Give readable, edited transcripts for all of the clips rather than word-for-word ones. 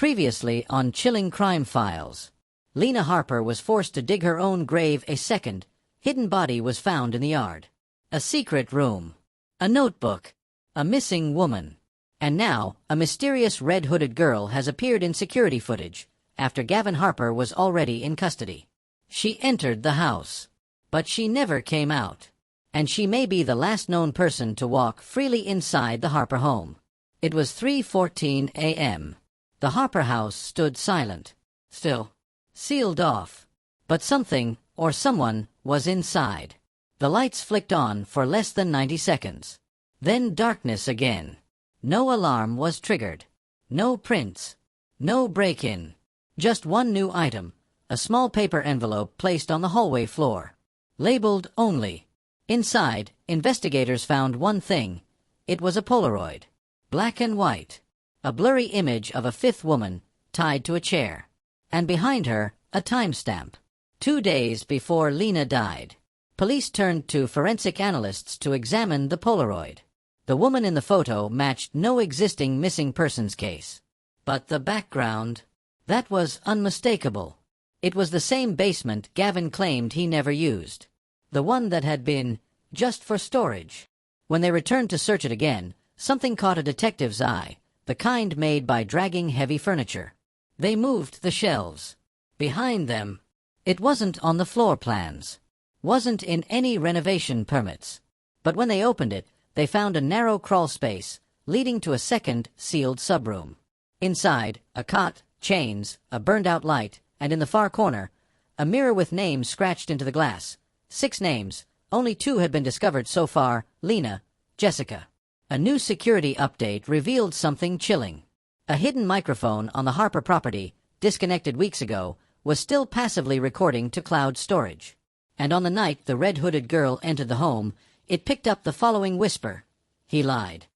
Previously on Chilling Crime Files, Lena Harper was forced to dig her own grave. A second, hidden body was found in the yard. A secret room. A notebook. A missing woman. And now, a mysterious red-hooded girl has appeared in security footage, after Gavin Harper was already in custody. She entered the house, but she never came out. And she may be the last known person to walk freely inside the Harper home. It was 3:14 a.m. The Harper house stood silent, still, sealed off. But something, or someone, was inside. The lights flicked on for less than 90 seconds. Then darkness again. No alarm was triggered. No prints. No break-in. Just one new item, a small paper envelope placed on the hallway floor. Labeled Only. Inside, investigators found one thing. It was a Polaroid. Black and white. A blurry image of a fifth woman, tied to a chair. And behind her, a timestamp. 2 days before Lena died. Police turned to forensic analysts to examine the Polaroid. The woman in the photo matched no existing missing persons case. But the background, that was unmistakable. It was the same basement Gavin claimed he never used. The one that had been just for storage. When they returned to search it again, something caught a detective's eye, the kind made by dragging heavy furniture. They moved the shelves. Behind them, it wasn't on the floor plans, wasn't in any renovation permits. But when they opened it, they found a narrow crawl space, leading to a second, sealed subroom. Inside, a cot, chains, a burned-out light, and in the far corner, a mirror with names scratched into the glass. 6 names, only 2 had been discovered so far: Lena, Jessica. A new security update revealed something chilling. A hidden microphone on the Harper property, disconnected weeks ago, was still passively recording to cloud storage. And on the night the red-hooded girl entered the home, it picked up the following whisper. He lied.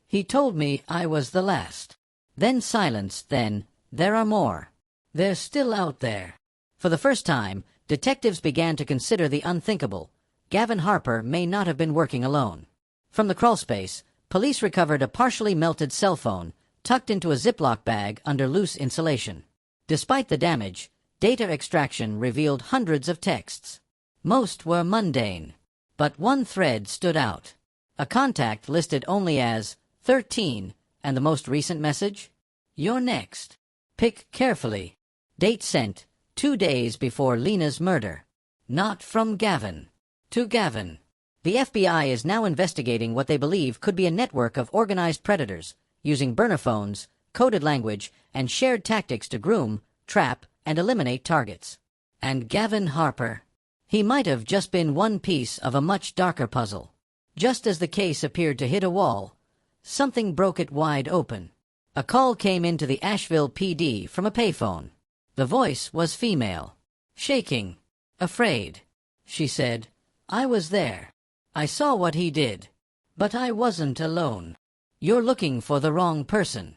He told me I was the last. Then silence, then, there are more. They're still out there. For the first time, detectives began to consider the unthinkable. Gavin Harper may not have been working alone. From the crawlspace, police recovered a partially melted cell phone, tucked into a Ziploc bag under loose insulation. Despite the damage, data extraction revealed hundreds of texts. Most were mundane. But one thread stood out. A contact listed only as 13, and the most recent message? You're next. Pick carefully. Date sent, 2 days before Lena's murder. Not from Gavin. To Gavin. The FBI is now investigating what they believe could be a network of organized predators, using burner phones, coded language, and shared tactics to groom, trap, and eliminate targets. And Gavin Harper. He might have just been one piece of a much darker puzzle. Just as the case appeared to hit a wall, something broke it wide open. A call came into the Asheville PD from a payphone. The voice was female. Shaking. Afraid. She said, "I was there. I saw what he did. But I wasn't alone. You're looking for the wrong person."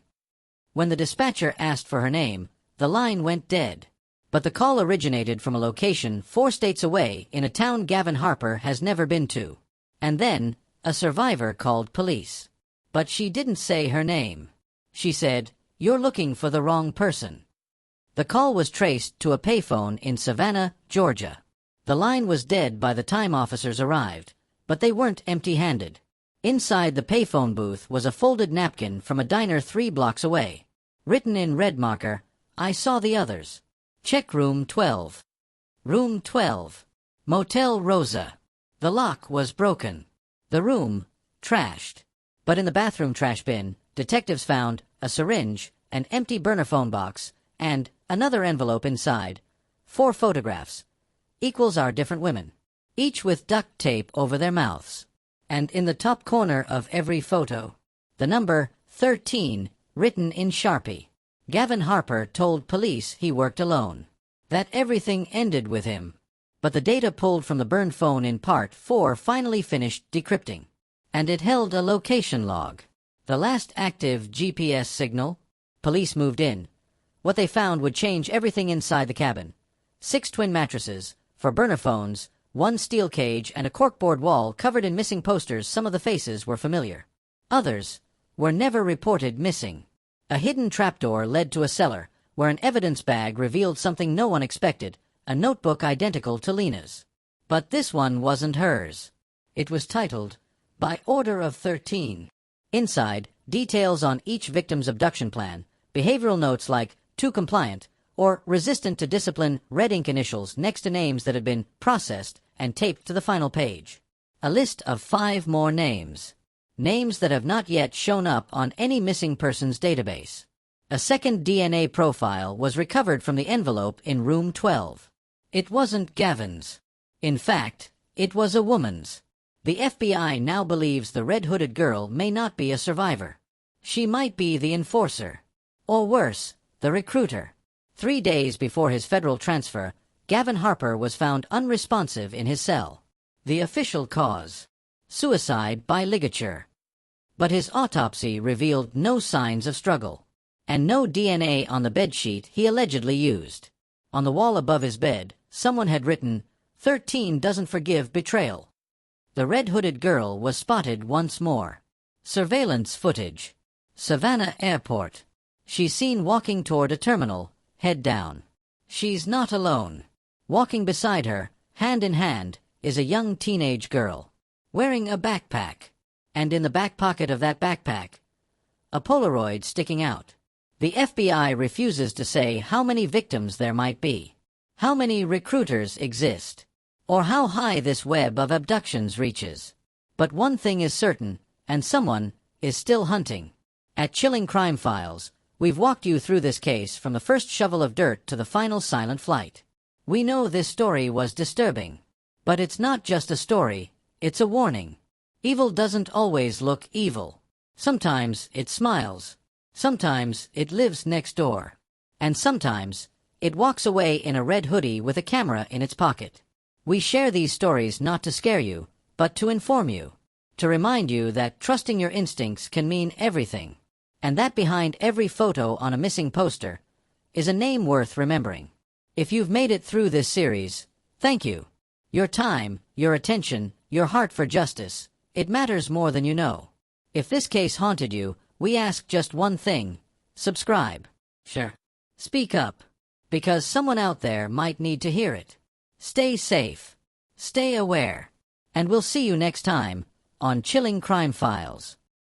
When the dispatcher asked for her name, the line went dead. But the call originated from a location 4 states away in a town Gavin Harper has never been to. And then, a survivor called police. But she didn't say her name. She said, "You're looking for the wrong person." The call was traced to a payphone in Savannah, Georgia. The line was dead by the time officers arrived, but they weren't empty-handed. Inside the payphone booth was a folded napkin from a diner 3 blocks away. Written in red marker, "I saw the others. Check room 12. Room 12. Motel Rosa." The lock was broken. The room, trashed. But in the bathroom trash bin, detectives found a syringe, an empty burner phone box, and another envelope inside. 4 photographs. Equals are different women, each with duct tape over their mouths. And in the top corner of every photo, the number 13 written in Sharpie. Gavin Harper told police he worked alone, that everything ended with him. But the data pulled from the burned phone in Part 4 finally finished decrypting. And it held a location log. The last active GPS signal. Police moved in. What they found would change everything inside the cabin. 6 twin mattresses, 4 burner phones, 1 steel cage, and a corkboard wall covered in missing posters. Some of the faces were familiar. Others were never reported missing. A hidden trapdoor led to a cellar, where an evidence bag revealed something no one expected, a notebook identical to Lena's. But this one wasn't hers. It was titled, By Order of 13. Inside, details on each victim's abduction plan, behavioral notes like, too compliant, or resistant to discipline, red ink initials next to names that had been processed and taped to the final page. A list of 5 more names. Names that have not yet shown up on any missing persons database. A second DNA profile was recovered from the envelope in room 12. It wasn't Gavin's. In fact, it was a woman's. The FBI now believes the red-hooded girl may not be a survivor. She might be the enforcer. Or worse, the recruiter. 3 days before his federal transfer, Gavin Harper was found unresponsive in his cell. The official cause: suicide by ligature. But his autopsy revealed no signs of struggle, and no DNA on the bedsheet he allegedly used. On the wall above his bed, someone had written, 13 doesn't forgive betrayal. The red-hooded girl was spotted once more. Surveillance footage. Savannah Airport. She's seen walking toward a terminal, head down. She's not alone. Walking beside her, hand in hand, is a young teenage girl, wearing a backpack. And in the back pocket of that backpack, a Polaroid sticking out. The FBI refuses to say how many victims there might be, how many recruiters exist, or how high this web of abductions reaches. But one thing is certain, and someone is still hunting. At Chilling Crime Files, we've walked you through this case from the first shovel of dirt to the final silent flight. We know this story was disturbing. But it's not just a story, it's a warning. Evil doesn't always look evil. Sometimes it smiles. Sometimes it lives next door. And sometimes it walks away in a red hoodie with a camera in its pocket. We share these stories not to scare you, but to inform you. To remind you that trusting your instincts can mean everything. And that behind every photo on a missing poster is a name worth remembering. If you've made it through this series, thank you. Your time, your attention, your heart for justice, it matters more than you know. If this case haunted you, we ask just one thing: subscribe. Sure. Speak up. Because someone out there might need to hear it. Stay safe. Stay aware. And we'll see you next time on Chilling Crime Files.